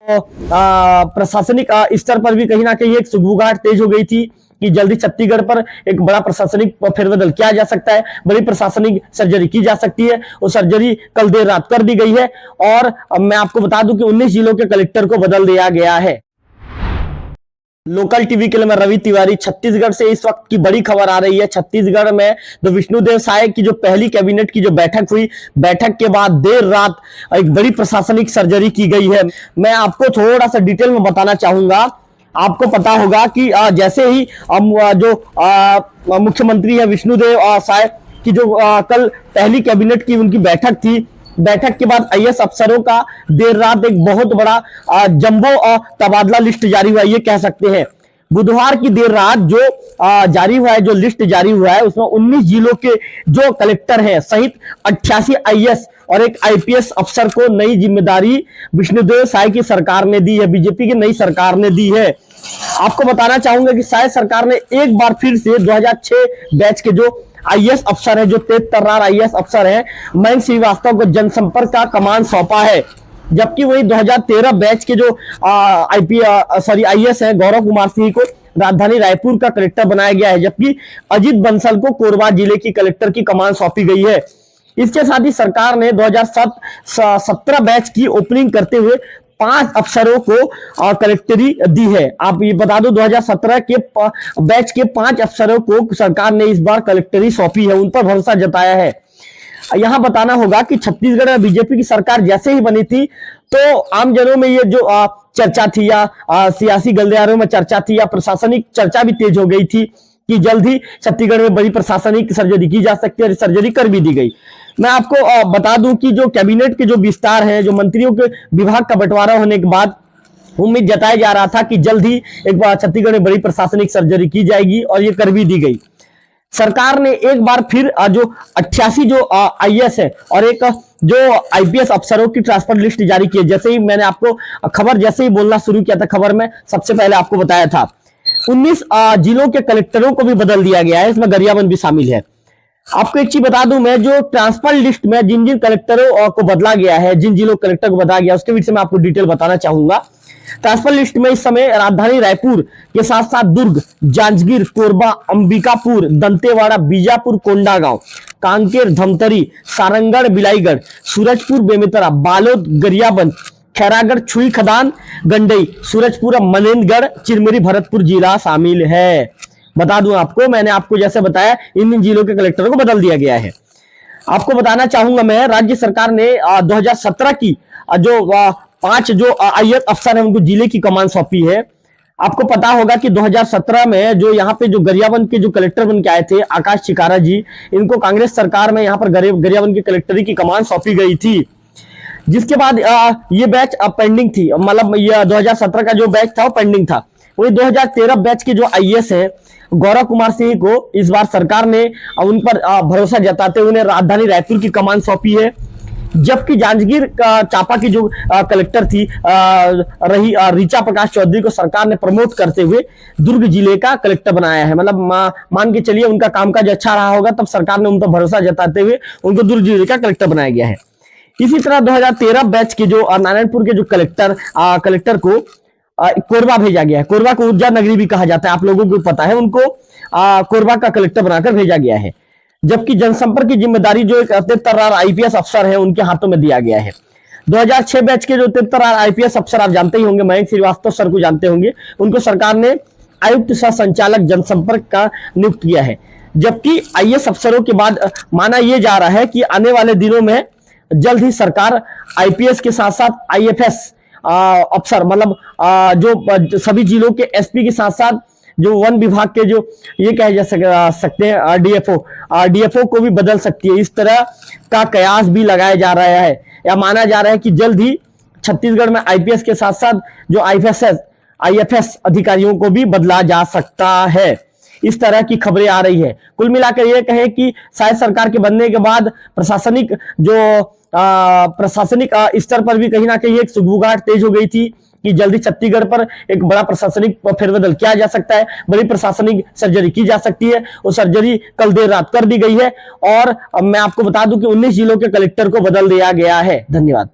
प्रशासनिक स्तर पर भी कहीं ना कहीं एक सुगबुगाहट तेज हो गई थी कि जल्दी छत्तीसगढ़ पर एक बड़ा प्रशासनिक फेरबदल किया जा सकता है, बड़ी प्रशासनिक सर्जरी की जा सकती है। वो सर्जरी कल देर रात कर दी गई है और मैं आपको बता दूं कि 19 जिलों के कलेक्टर को बदल दिया गया है। लोकल टीवी के लिए मैं रवि तिवारी। छत्तीसगढ़ से इस वक्त की बड़ी खबर आ रही है। छत्तीसगढ़ में तो विष्णुदेव साय की जो पहली कैबिनेट की जो बैठक हुई, बैठक के बाद देर रात एक बड़ी प्रशासनिक सर्जरी की गई है। मैं आपको थोड़ा सा डिटेल में बताना चाहूंगा। आपको पता होगा कि जैसे ही जो मुख्यमंत्री है विष्णुदेव साय की जो कल पहली कैबिनेट की उनकी बैठक थी, बैठक के बाद आईएएस अफसरों का देर रात एक बहुत बड़ा जंबो तबादला लिस्ट जारी हुआ, ये कह सकते हैं। बुधवार की देर रात जो जारी हुआ है, जो लिस्ट जारी हुआ है, उसमें 19 जिलों के जो कलेक्टर हैं सहित 88 आईएएस और एक आईपीएस अफसर को नई जिम्मेदारी विष्णुदेव साय की सरकार ने दी है, बीजेपी की नई सरकार ने दी है। आपको बताना चाहूंगा कि साय सरकार ने एक बार फिर से 2006 बैच के जो आईएएस अफसर है, जो तेज तर्रार आईएएस अफसर है मयंक श्रीवास्तव को जनसंपर्क का कमान सौंपा है। जबकि वही 2013 बैच के जो आईएएस है गौरव कुमार सिंह को राजधानी रायपुर का कलेक्टर बनाया गया है, जबकि अजित बंसल को कोरबा जिले की कलेक्टर की कमान सौंपी गई है। इसके साथ ही सरकार ने 2017 बैच की ओपनिंग करते हुए 5 अफसरों को कलेक्टरी दी है। आप ये बता दो 2017 के बैच के 5 अफसरों को सरकार ने इस बार कलेक्टरी सौंपी है, उन पर भरोसा जताया है। यहां बताना होगा कि छत्तीसगढ़ में बीजेपी की सरकार जैसे ही बनी थी तो आमजनों में ये जो चर्चा थी या सियासी गलियारों में चर्चा थी या प्रशासनिक चर्चा भी तेज हो गई थी कि जल्द ही छत्तीसगढ़ में बड़ी प्रशासनिक सर्जरी की जा सकती है और सर्जरी कर भी दी गई। मैं आपको बता दूं कि जो कैबिनेट के जो विस्तार है, जो मंत्रियों के विभाग का बंटवारा होने के बाद उम्मीद जताया जा रहा था कि जल्द ही एक बार छत्तीसगढ़ में बड़ी प्रशासनिक सर्जरी की जाएगी और ये कर भी दी गई। सरकार ने एक बार फिर जो 88 जो आईएएस है और एक जो आईपीएस अफसरों की ट्रांसफर लिस्ट जारी की है। जैसे ही मैंने आपको खबर जैसे ही बोलना शुरू किया था, खबर में सबसे पहले आपको बताया था 19 जिलों के कलेक्टरों को भी बदल दिया गया है, इसमें गरियाबंद भी शामिल है। आपको एक चीज बता दूं, मैं जो ट्रांसफर लिस्ट में जिन जिन कलेक्टरों को बदला गया है, जिन जिलों कलेक्टर को बदला गया उसके विषय में आपको डिटेल बताना चाहूंगा। ट्रांसफर लिस्ट में इस समय राजधानी रायपुर के साथ साथ दुर्ग, जांजगीर, कोरबा, अंबिकापुर, दंतेवाड़ा, बीजापुर, कोंडागांव, कांकेर, धमतरी, सारंगढ़, बिलाईगढ़, सूरजपुर, बेमेतरा, बालोद, गरियाबंद, खैरागढ़, छुई खदान, गंडई, सूरजपुर, मनेन्द्रगढ़, चिरमिरी, भरतपुर जिला शामिल है। बता दूं आपको, मैंने आपको जैसे बताया इन जिलों के कलेक्टरों को बदल दिया गया है। आपको बताना चाहूंगा मैं, राज्य सरकार ने 2017 की जो 5 जो आईएएस अफसर हैं उनको जिले की कमान सौंपी है। आपको पता होगा कि 2017 में जो यहाँ पे जो गरियाबंद के जो कलेक्टर बन के आए थे आकाश चिकारा जी, इनको कांग्रेस सरकार में यहाँ पर गरियाबंद की कलेक्टरी की कमान सौंपी गई थी। जिसके बाद ये बैच पेंडिंग थी, मतलब ये 2017 का जो बैच था वो पेंडिंग था। वही 2013 बैच के जो आईएएस है गौरव कुमार सिंह को इस बार सरकार ने उन पर भरोसा जताते हुए उन्हें राजधानी रायपुर की कमान सौंपी है। जबकि जांजगीर चांपा की जो कलेक्टर थी रही ऋचा प्रकाश चौधरी को सरकार ने प्रमोट करते हुए दुर्ग जिले का कलेक्टर बनाया है। मतलब मान के चलिए उनका कामकाज अच्छा रहा होगा, तब सरकार ने उन पर भरोसा जताते हुए उनको दुर्ग जिले का कलेक्टर बनाया गया है। इसी तरह 2013 बैच के जो नारायणपुर के जो कलेक्टर को कोरबा भेजा गया है। कोरबा को ऊर्जा नगरी भी कहा जाता है, आप लोगों को पता है। उनको कोरबा का कलेक्टर बनाकर भेजा गया है। जबकि जनसंपर्क की जिम्मेदारी जो एक तेज तर्रार आईपीएस अफसर है उनके हाथों में दिया गया है। 2006 बैच के जो तेज तर्रार आईपीएस अफसर आप जानते ही होंगे, मयंक श्रीवास्तव सर को जानते होंगे, उनको सरकार ने आयुक्त सह संचालक जनसंपर्क का नियुक्त किया है। जबकि आईएएस अफसरों के बाद माना यह जा रहा है कि आने वाले दिनों में जल्द ही सरकार आईपीएस के साथ साथ आईएफएस अफसर, मतलब जो सभी जिलों के एसपी के साथ साथ जो वन विभाग के जो ये कहे जा सकते हैं डीएफओ को भी बदल सकती है। इस तरह का कयास भी लगाया जा रहा है या माना जा रहा है कि जल्द ही छत्तीसगढ़ में आईपीएस के साथ साथ जो आईएफएस अधिकारियों को भी बदला जा सकता है। इस तरह की खबरें आ रही है। कुल मिलाकर यह कहें कि शायद सरकार के बनने के बाद प्रशासनिक स्तर पर भी कहीं ना कहीं एक सुगबुगाहट तेज हो गई थी कि जल्दी छत्तीसगढ़ पर एक बड़ा प्रशासनिक फेरबदल किया जा सकता है, बड़ी प्रशासनिक सर्जरी की जा सकती है। वो सर्जरी कल देर रात कर दी गई है और मैं आपको बता दूं कि 19 जिलों के कलेक्टर को बदल दिया गया है। धन्यवाद।